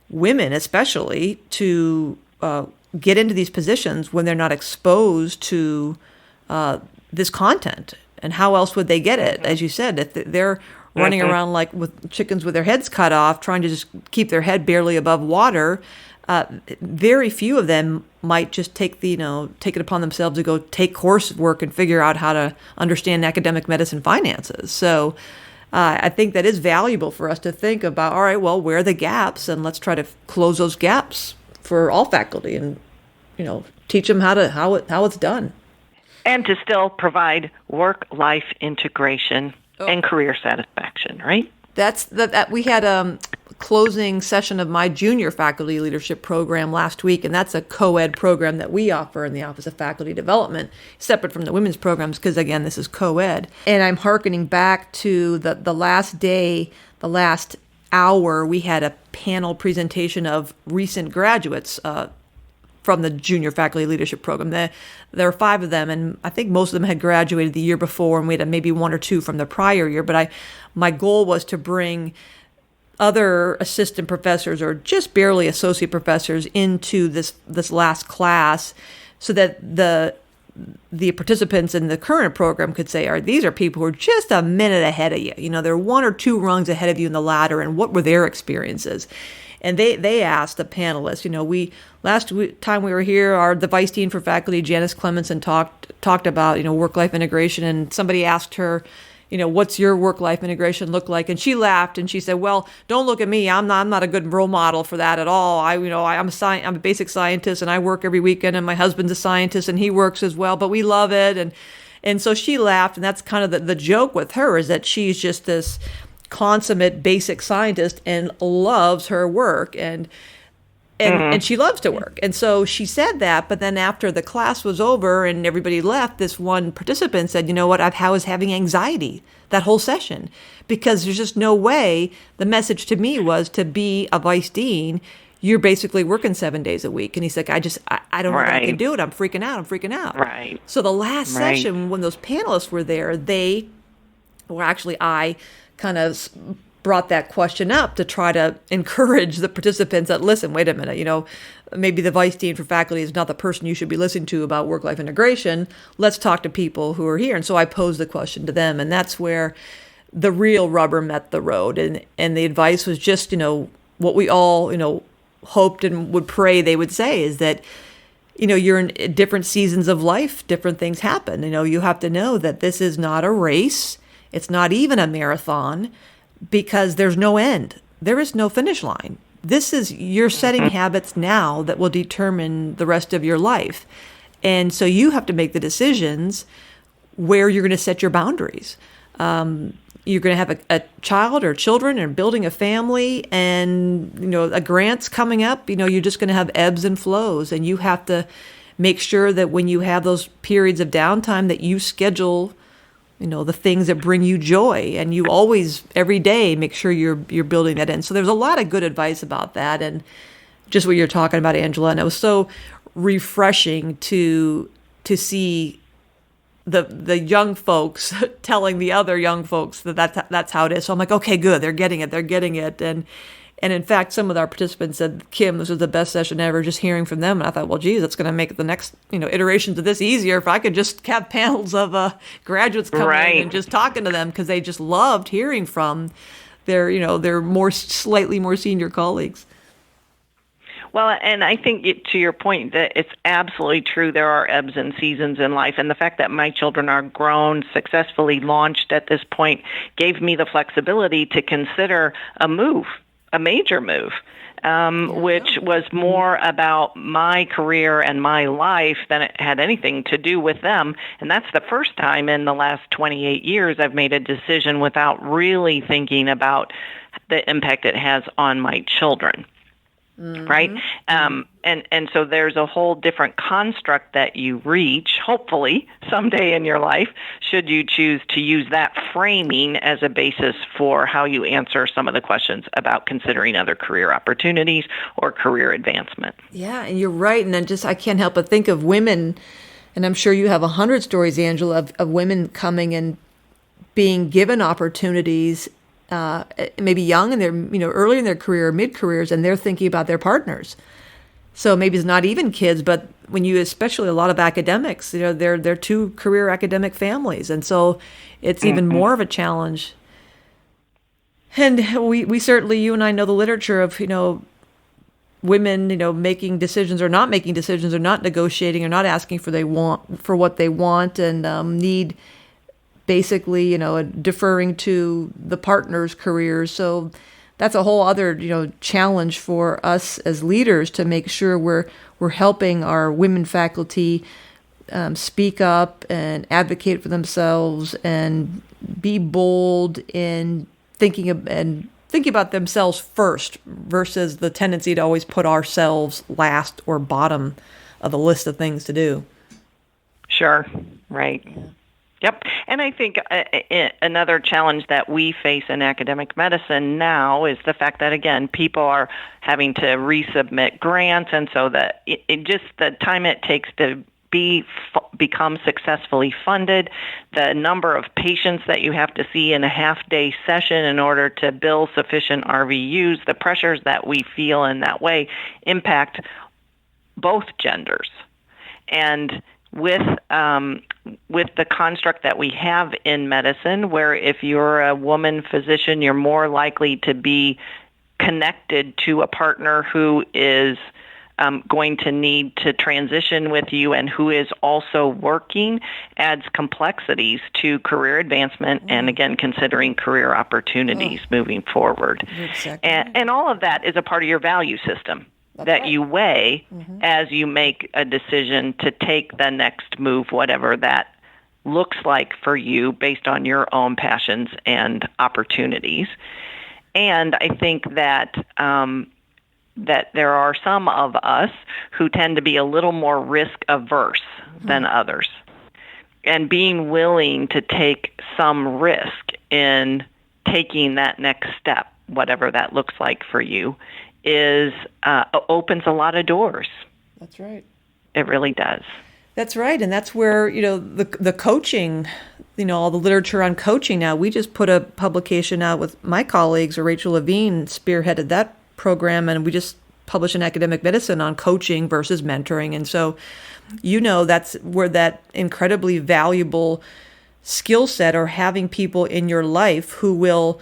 women, especially, to get into these positions when they're not exposed to this content. And how else would they get it? As you said, if they're running around like with chickens with their heads cut off, trying to just keep their head barely above water, very few of them might just take it upon themselves to go take coursework and figure out how to understand academic medicine finances. So I think that is valuable for us to think about, all right, well, where are the gaps? And let's try to close those gaps for all faculty, and, teach them how it's done. And to still provide work-life integration and career satisfaction, right? That's that. We had closing session of my junior faculty leadership program last week, and that's a co-ed program that we offer in the Office of Faculty Development, separate from the women's programs, because again, this is co-ed. And I'm hearkening back to the last day, the last hour, we had a panel presentation of recent graduates from the junior faculty leadership program. There are 5 of them, and I think most of them had graduated the year before, and we had maybe 1 or 2 from the prior year. But my goal was to bring other assistant professors or just barely associate professors into this last class, so that the participants in the current program could say, these are people who are just a minute ahead of you. They're 1 or 2 rungs ahead of you in the ladder, and what were their experiences? And they asked the panelists, last time we were here, the Vice Dean for Faculty, Janice Clemenson, talked about, work-life integration, and somebody asked her, what's your work-life integration look like? And she laughed and she said, well, don't look at me. I'm not a good role model for that at all. I'm a basic scientist, and I work every weekend, and my husband's a scientist and he works as well, but we love it. And so she laughed, and that's kind of the joke with her, is that she's just this consummate basic scientist and loves her work, and she loves to work. And so she said that, but then after the class was over and everybody left, this one participant said, you know what, I was having anxiety that whole session, because there's just no way. The message to me was, to be a vice dean, you're basically working 7 days a week. And he's like, I don't know if I can do it. I'm freaking out. Right. So the last session, when those panelists were there, I kind of brought that question up to try to encourage the participants that, listen, wait a minute, maybe the Vice Dean for Faculty is not the person you should be listening to about work-life integration. Let's talk to people who are here. And so I posed the question to them, and that's where the real rubber met the road. And the advice was just, what we all, hoped and would pray they would say, is that, you're in different seasons of life, different things happen. You have to know that this is not a race. It's not even a marathon, because there's no end. There is no finish line. You're setting habits now that will determine the rest of your life. And so you have to make the decisions where you're going to set your boundaries. You're going to have a child or children and building a family, and, a grant's coming up. You're just going to have ebbs and flows, and you have to make sure that when you have those periods of downtime, that you schedule the things that bring you joy, and you always, every day, make sure you're building that in. So there's a lot of good advice about that, and just what you're talking about, Angela. And it was so refreshing to see the young folks telling the other young folks that's how it is. So I'm like, okay, good, they're getting it. And in fact, some of our participants said, Kim, this was the best session ever, just hearing from them. And I thought, well, geez, that's going to make the next, iterations of this easier if I could just have panels of graduates coming in and just talking to them, because they just loved hearing from their slightly more senior colleagues. Well, and I think to your point that it's absolutely true. There are ebbs and seasons in life. And the fact that my children are grown, successfully launched at this point, gave me the flexibility to consider a major move, which was more about my career and my life than it had anything to do with them. And that's the first time in the last 28 years I've made a decision without really thinking about the impact it has on my children. Mm-hmm. Right? And so there's a whole different construct that you reach, hopefully, someday in your life, should you choose to use that framing as a basis for how you answer some of the questions about considering other career opportunities or career advancement. Yeah, and you're right. And then I can't help but think of women, and I'm sure you have 100 stories, Angela, of women coming and being given opportunities, maybe young and they're early in their career, mid-careers, and they're thinking about their partners. So maybe it's not even kids, but when you, especially a lot of academics, they're 2 career academic families, and so it's even more of a challenge. And we certainly, you and I know the literature of women making decisions or not making decisions, or not negotiating, or not asking for what they want, and need. Basically, deferring to the partner's careers. So that's a whole other, challenge for us as leaders to make sure we're helping our women faculty speak up and advocate for themselves and be bold in thinking of, and thinking about themselves first versus the tendency to always put ourselves last or bottom of the list of things to do. Sure. Right. Yeah. Yep. And I think another challenge that we face in academic medicine now is the fact that, again, people are having to resubmit grants. And so that it just the time it takes to become successfully funded, the number of patients that you have to see in a half-day session in order to bill sufficient RVUs, the pressures that we feel in that way impact both genders. And with the construct that we have in medicine, where if you're a woman physician, you're more likely to be connected to a partner who is going to need to transition with you and who is also working, adds complexities to career advancement and, again, considering career opportunities moving forward. Exactly. And all of that is a part of your value system. That's that right. You weigh as you make a decision to take the next move, whatever that looks like for you based on your own passions and opportunities. And I think that that there are some of us who tend to be a little more risk averse than others. And being willing to take some risk in taking that next step, whatever that looks like for you, is opens a lot of doors. That's right. It really does. That's right. And that's where, the coaching, all the literature on coaching now, we just put a publication out with my colleagues, or Rachel Levine spearheaded that program, and we just published in Academic Medicine on coaching versus mentoring. And so, that's where that incredibly valuable skill set, or having people in your life who will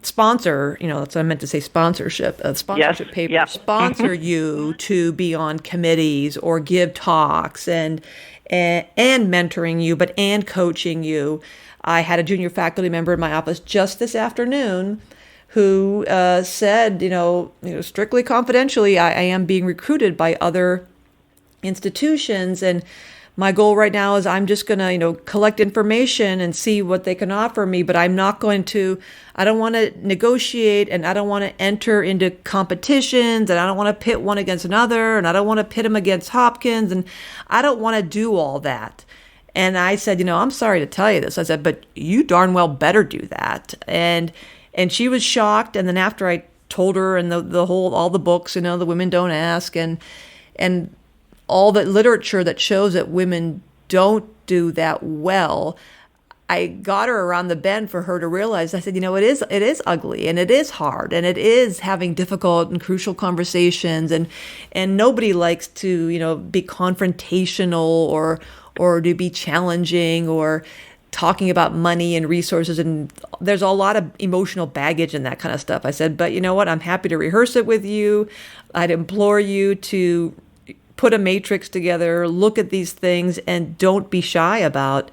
sponsor, that's what I meant to say, sponsorship paper, yep. sponsor you to be on committees or give talks and mentoring you, and coaching you. I had a junior faculty member in my office just this afternoon who said, strictly confidentially, I am being recruited by other institutions, and my goal right now is I'm just going to, collect information and see what they can offer me, but I don't want to negotiate, and I don't want to enter into competitions, and I don't want to pit one against another, and I don't want to pit them against Hopkins, and I don't want to do all that. And I said, I'm sorry to tell you this. I said, but you darn well better do that. And she was shocked. And then after I told her, and all the books, the Women Don't Ask, and all the literature that shows that women don't do that well, I got her around the bend for her to realize. I said, it is ugly, and it is hard, and it is having difficult and crucial conversations, and nobody likes to, be confrontational or to be challenging or talking about money and resources, and there's a lot of emotional baggage and that kind of stuff. I said, but you know what? I'm happy to rehearse it with you. I'd implore you to put a matrix together, look at these things, and don't be shy about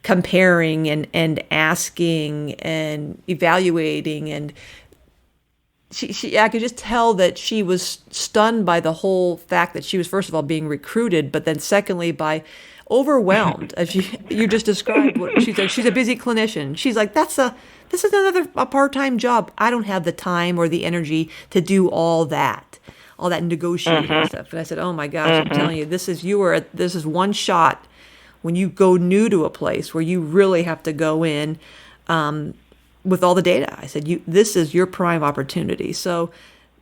comparing and asking and evaluating. And I could just tell that she was stunned by the whole fact that she was, first of all, being recruited, but then secondly, by overwhelmed, as you just described. She said she's a busy clinician. She's like, this is another part-time job. I don't have the time or the energy to do all that negotiating stuff. And I said, oh my gosh, I'm telling you, this is one shot when you go new to a place where you really have to go in with all the data. I said, this is your prime opportunity. So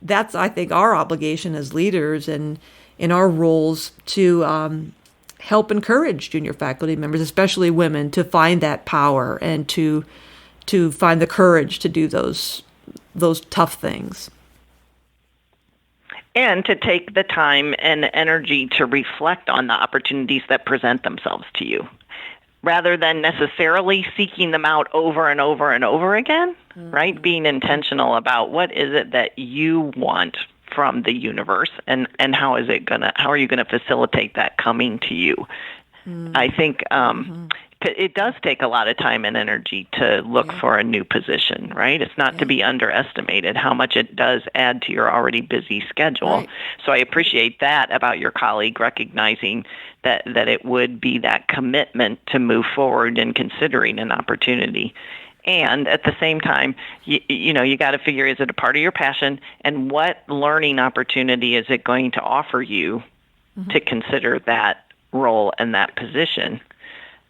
that's, I think, our obligation as leaders and in our roles to help encourage junior faculty members, especially women, to find that power and to find the courage to do those tough things. And to take the time and energy to reflect on the opportunities that present themselves to you, rather than necessarily seeking them out over and over and over again, right? Being intentional about what is it that you want from the universe, and how are you gonna facilitate that coming to you? I think it does take a lot of time and energy to look for a new position, right? It's not to be underestimated how much it does add to your already busy schedule. Right. So I appreciate that about your colleague, recognizing that it would be that commitment to move forward and considering an opportunity. And at the same time, you got to figure, is it a part of your passion, and what learning opportunity is it going to offer you to consider that role and that position?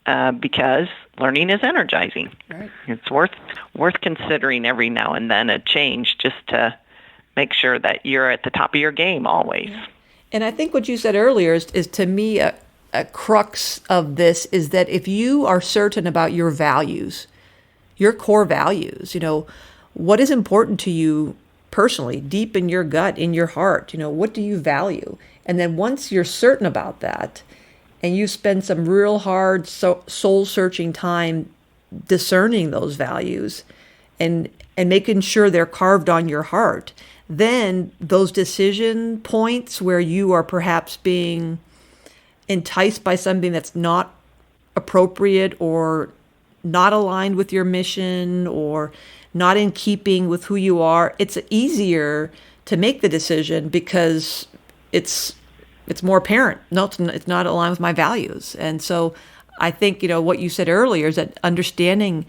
Because learning is energizing. Right. It's worth considering every now and then a change, just to make sure that you're at the top of your game always. Yeah. And I think what you said earlier is to me a crux of this is that if you are certain about your values, your core values, what is important to you personally, deep in your gut, in your heart, what do you value? And then once you're certain about that, and you spend some real hard soul-searching time discerning those values and making sure they're carved on your heart, then those decision points where you are perhaps being enticed by something that's not appropriate or not aligned with your mission or not in keeping with who you are, it's easier to make the decision because it's more apparent. No, it's not aligned with my values. And so I think, what you said earlier is that understanding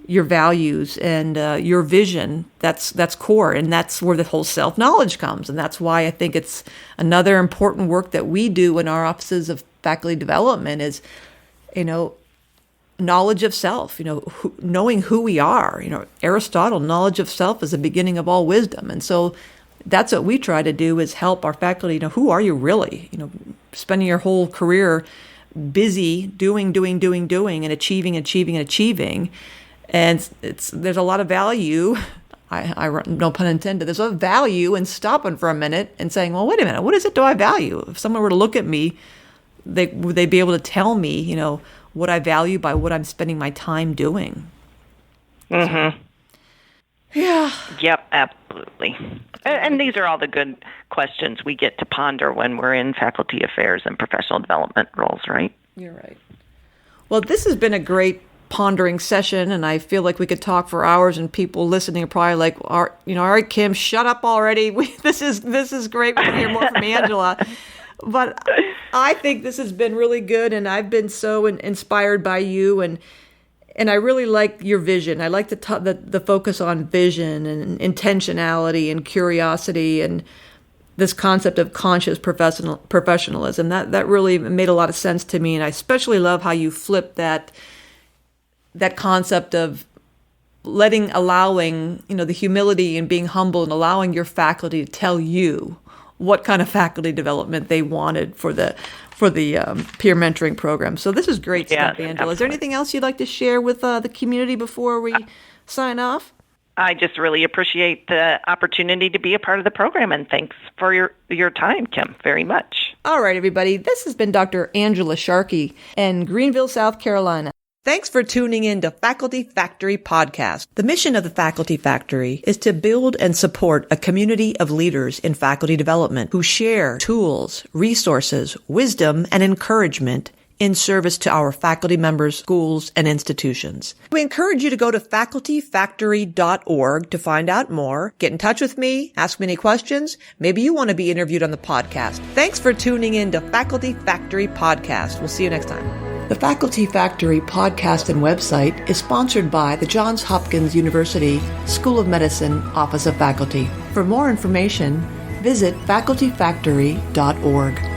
your values and your vision, that's core. And that's where the whole self-knowledge comes. And that's why I think it's another important work that we do in our offices of faculty development is, knowledge of self, knowing who we are. Aristotle, knowledge of self is the beginning of all wisdom. And so that's what we try to do is help our faculty know, who are you really? Spending your whole career busy doing and achieving. And there's a lot of value, I no pun intended, there's a value in stopping for a minute and saying, well, wait a minute, what is it do I value? If someone were to look at me, would they be able to tell me, what I value by what I'm spending my time doing? Mm-hmm. Yeah. Yep, absolutely. And these are all the good questions we get to ponder when we're in faculty affairs and professional development roles, right? You're right. Well, this has been a great pondering session, and I feel like we could talk for hours, and people listening are probably like, all right, Kim, shut up already. This is great. We can hear more from Angela. But I think this has been really good, and I've been so inspired by you, and I really like your vision. I like the focus on vision and intentionality and curiosity and this concept of conscious professionalism. That really made a lot of sense to me, and I especially love how you flip that concept of allowing, the humility and being humble and allowing your faculty to tell you what kind of faculty development they wanted for the peer mentoring program. So this is great stuff, Angela. Absolutely. Is there anything else you'd like to share with the community before we sign off? I just really appreciate the opportunity to be a part of the program, and thanks for your time, Kim, very much. All right, everybody. This has been Dr. Angela Sharkey in Greenville, South Carolina. Thanks for tuning in to Faculty Factory Podcast. The mission of the Faculty Factory is to build and support a community of leaders in faculty development who share tools, resources, wisdom, and encouragement in service to our faculty members, schools, and institutions. We encourage you to go to facultyfactory.org to find out more, get in touch with me, ask me any questions. Maybe you want to be interviewed on the podcast. Thanks for tuning in to Faculty Factory Podcast. We'll see you next time. The Faculty Factory podcast and website is sponsored by the Johns Hopkins University School of Medicine Office of Faculty. For more information, visit facultyfactory.org.